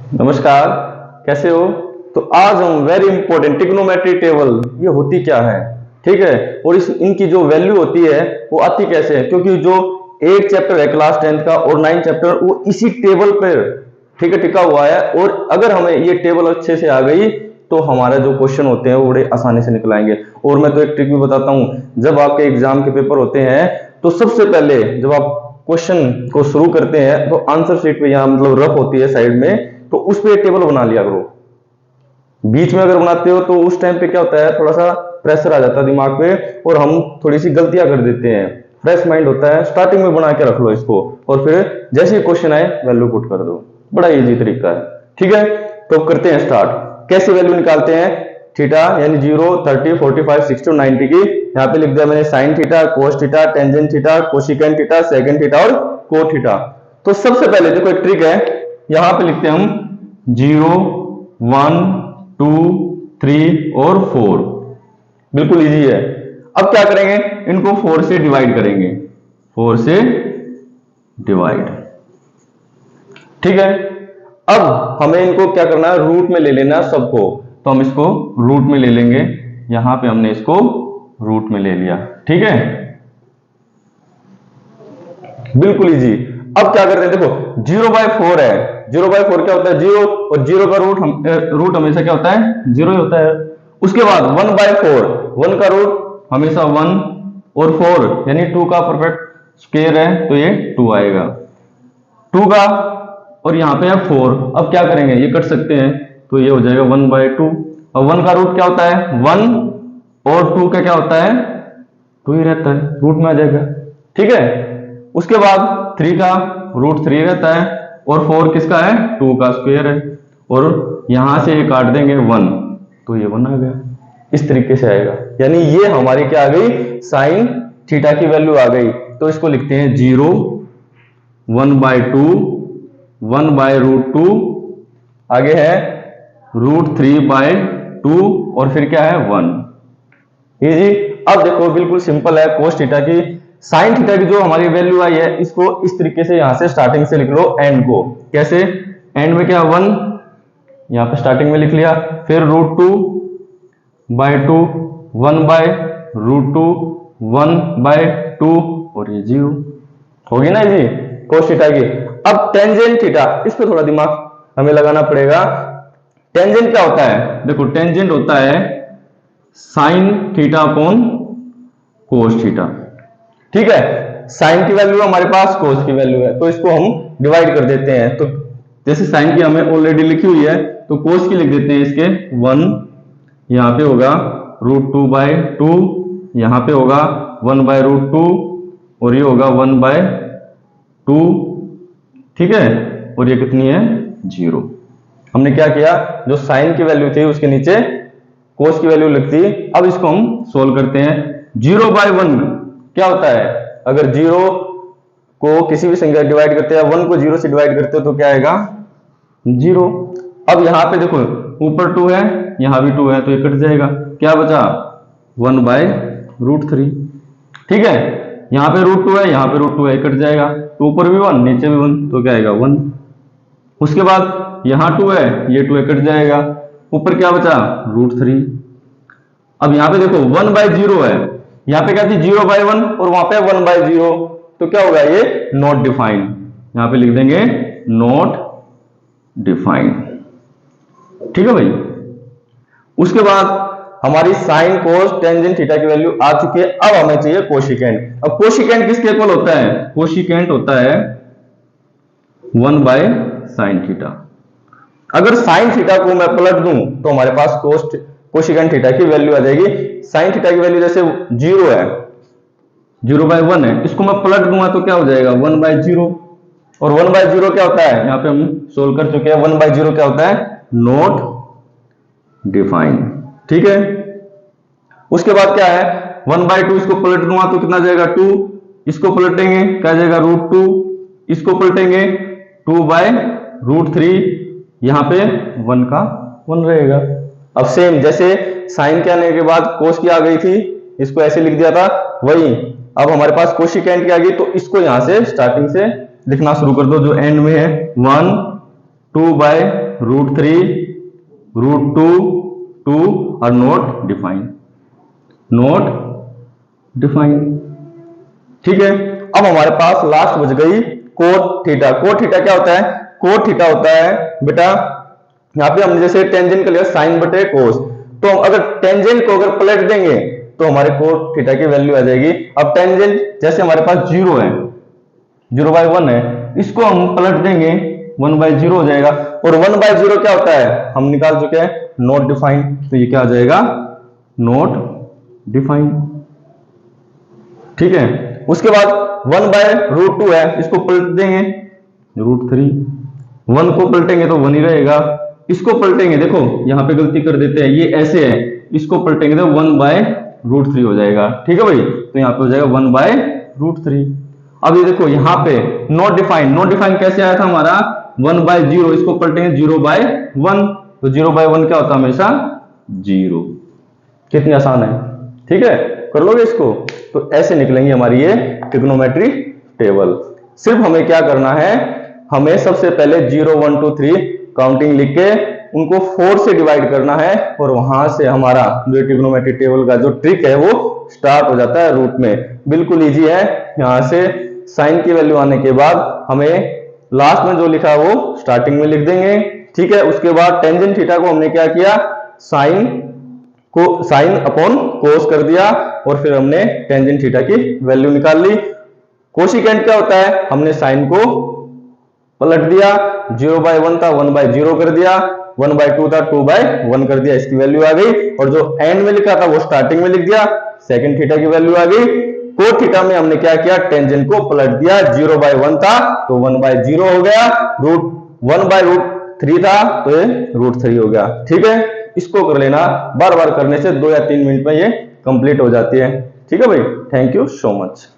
नमस्कार, कैसे हो। तो आज हम वेरी इंपॉर्टेंट ट्रिग्नोमेट्री टेबल ये होती क्या है, ठीक है, और इनकी जो वैल्यू होती है वो आती कैसे है, क्योंकि जो 8 चैप्टर है क्लास 10th का और 9 चैप्टर वो इसी टेबल पर, ठीक है, टिका हुआ है। और अगर हमें ये टेबल अच्छे से आ गई तो हमारे जो क्वेश्चन होते हैं वो बड़े आसानी से निकल आएंगे। और मैं तो एक ट्रिक भी बताता हूँ, जब आपके एग्जाम के पेपर होते हैं तो सबसे पहले जब आप क्वेश्चन को शुरू करते हैं तो आंसर शीट पे यहाँ मतलब रफ होती है साइड में, तो उस पे टेबल बना लिया करो। बीच में अगर बनाते हो तो उस टाइम पे क्या होता है, थोड़ा सा प्रेशर आ जाता है दिमाग पे और हम थोड़ी सी गलतियां कर देते हैं। फ्रेश माइंड होता है, स्टार्टिंग में बना के रख लो इसको और फिर जैसे ही क्वेश्चन आए वैल्यू पुट कर दो। बड़ा इजी तरीका है, ठीक है। तो करते हैं स्टार्ट। कैसे वैल्यू निकालते हैं, थीटा यानी 0, 30, 45, 60 और 90 की। यहाँ पे लिख दिया मैंने sine theta, cos theta, tangent theta, cosecant theta, second theta और को थीटा। तो सबसे पहले देखो एक ट्रिक है, यहां पे लिखते हैं हम 0, 1, 2, 3 और 4। बिल्कुल इजी है। अब क्या करेंगे, इनको 4 से डिवाइड करेंगे, 4 से डिवाइड, ठीक है। अब हमें इनको क्या करना है, रूट में ले लेना है सबको। तो हम इसको रूट में ले लेंगे, यहां पे हमने इसको रूट में ले लिया, ठीक है, बिल्कुल इजी। अब क्या कर रहे हैं, देखो 0/4 है, 0/4 क्या होता है, 0, और 0 का रूट हमेशा क्या होता है, 0 ही होता है। उसके बाद 1/4, 1 का रूट हमेशा 1 और 4 यानी 2 का परफेक्ट स्क्वायर है तो ये 2 आएगा, 2 का, और यहाँ पे है 4। अब क्या करेंगे, ये कट सकते हैं तो ये हो जाएगा 1/2। और 1 का रूट क्या होता है 1 और 2 का क्या होता है 2 ही रहता है, रूट में आ जाएगा, ठीक है। उसके बाद 3 का रूट 3 रहता है और 4 किसका है 2 का स्क्वायर है, और यहां से ये काट देंगे 1 तो ये 1 आ गया। इस तरीके से आएगा, यानी ये हमारी क्या आ गई, साइन थीटा की वैल्यू आ गई। तो इसको लिखते हैं 0, 1/2, 1/√2, आगे है √3/2 और फिर क्या है 1। इजी। अब देखो बिल्कुल सिंपल है, कोस थीटा की साइन थीटा की जो हमारी वैल्यू आई है इसको इस तरीके से यहां से स्टार्टिंग से लिख लो एंड को। कैसे, एंड में क्या 1 यहां पे स्टार्टिंग में लिख लिया, फिर √2/2, 1/√2, 1/2 और ये 0 होगी ना जी कोस थीटा की। अब टेंजेंट थीटा, इस पे थोड़ा दिमाग हमें लगाना पड़ेगा। टेंजेंट क्या होता है, देखो टेंजेंट होता है sine theta upon cos theta, ठीक है। साइन की वैल्यू हमारे पास, कोस की वैल्यू है, तो इसको हम डिवाइड कर देते हैं। तो जैसे साइन की हमें ऑलरेडी लिखी हुई है तो कोस की लिख देते हैं इसके 1, यहां पे होगा √2/2, यहां पे होगा 1/√2 और ये होगा 1/2, ठीक है, और ये कितनी है 0। हमने क्या किया, जो साइन की वैल्यू थी उसके नीचे कोस की वैल्यू लिखती। अब इसको हम सोल्व करते हैं। 0/1 क्या होता है, अगर 0 को किसी भी संख्या डिवाइड करते हैं, 1 को 0 से डिवाइड करते हो तो क्या आएगा 0। अब यहां पे देखो ऊपर 2 है, यहां भी 2 है तो ये कट जाएगा, क्या बचा 1/√3, ठीक है। यहां पे √2 है, यहां पे √2 है, कट जाएगा, तो ऊपर भी 1 नीचे भी 1 तो क्या आएगा 1। उसके बाद यहां 2 है, ये 2 है, कट जाएगा, ऊपर क्या बचा √3। अब यहां पे देखो 1/0 है, यहां पे क्या थी 0/1 और वहां पे 1/0, तो क्या होगा ये नॉट डिफाइंड, यहां पे लिख देंगे नॉट डिफाइंड, ठीक है भाई। उसके बाद हमारी साइन कोस टेंजेंट थीटा की वैल्यू आ चुकी है। अब हमें चाहिए कोशिकेंट। अब कोशिकेंट किसके इक्वल होता है, कोशिकेंट होता है 1/sin थीटा। अगर साइन थीटा को मैं पलट दूं तो हमारे पास कोशिकेंट थीटा की वैल्यू आ जाएगी। साइन थीटा की वैल्यू जैसे 0 है, 0/1 है, इसको मैं पलट दूंगा तो क्या हो जाएगा 1/0, और 1/0 क्या होता है, यहां पे हम सोल्व कर चुके हैं। 1/0 क्या होता है नॉट डिफाइंड, ठीक है। उसके बाद क्या है 1/2, इसको पलट दूंगा तो कितना जाएगा 2, इसको पलटेंगे क्या जाएगा √2, इसको पलटेंगे 2/√3, यहां पे 1 का 1 रहेगा। अब सेम जैसे साइन के आने के बाद कोस की आ गई थी, इसको ऐसे लिख दिया था, वही अब हमारे पास कोशिकेंट की आ गई, तो इसको यहां से स्टार्टिंग से लिखना शुरू कर दो, जो एंड में है 1, 2/√3 √2 2 और नॉट डिफाइन। ठीक है, अब हमारे पास लास्ट बच गई कोट थीटा। कोट थीटा क्या होता है? कोट थीटा होता है बेटा, यहाँ पे हमने जैसे टेंजेंट का लिया साइन बटे कोस, तो अगर टेंजेंट को अगर पलट देंगे तो हमारे कोट थीटा की वैल्यू आ जाएगी। अब टेंजेंट जैसे हमारे पास 0 है, 0/1 है, इसको हम पलट देंगे 1/0 हो जाएगा। और 1/0 क्या होता है हम निकाल चुके हैं, नॉट डिफाइन। तो ये क्या आ जाएगा? Not define. ठीक है, उसके बाद 1/√2 है, इसको पलट देंगे √3। 1 को पलटेंगे तो 1 ही रहेगा, इसको पलटेंगे, देखो यहां पे गलती कर देते हैं, ये ऐसे है, इसको पलटेंगे तो 1/√3 हो जाएगा। ठीक है भाई, तो यहाँ पे हो जाएगा 1/√3। अब ये देखो यहाँ पे नॉट डिफाइन, नॉट डिफाइन कैसे आया था हमारा? 1/0, इसको पलटेंगे 0/1, तो 0/1 क्या होता है? हमेशा 0। कितनी आसान है, ठीक है, कर लोगे इसको? तो ऐसे निकलेंगे हमारी ये ट्रिग्नोमेट्री टेबल। सिर्फ हमें क्या करना है, हमें सबसे पहले 0 1 2 3 काउंटिंग लिख के उनको 4 से डिवाइड करना है, और वहां से हमारा जो ट्रिग्नोमेट्री टेबल का जो ट्रिक है वो स्टार्ट हो जाता है रूट में। बिल्कुल इजी है। यहां से साइन की वैल्यू आने के बाद हमें लास्ट में जो लिखा है वो स्टार्टिंग में लिख देंगे। ठीक है, उसके बाद टेंजेंट थीटा को हमने क्या किया, साइन अपॉन कोस कर दिया, और फिर हमने टेंजेंट थीटा की वैल्यू निकाल ली। कोसिकेंट क्या होता है, हमने साइन को पलट दिया, 0/1 था 1/0 कर दिया, 1/2 था 2/1 कर दिया, इसकी वैल्यू आ गई। और जो एंड में लिखा था वो स्टार्टिंग में लिख दिया, सेकंड थीटा की वैल्यू आ गई। कोट थीटा में हमने क्या किया, टेंजेंट को पलट दिया, 0/1 था तो 1/0 हो गया, 1/√3 था तो ये √3 हो गया। ठीक है, इसको कर लेना, बार बार करने से 2 या 3 मिनट में ये कंप्लीट हो जाती है। ठीक है भाई, थैंक यू सो मच।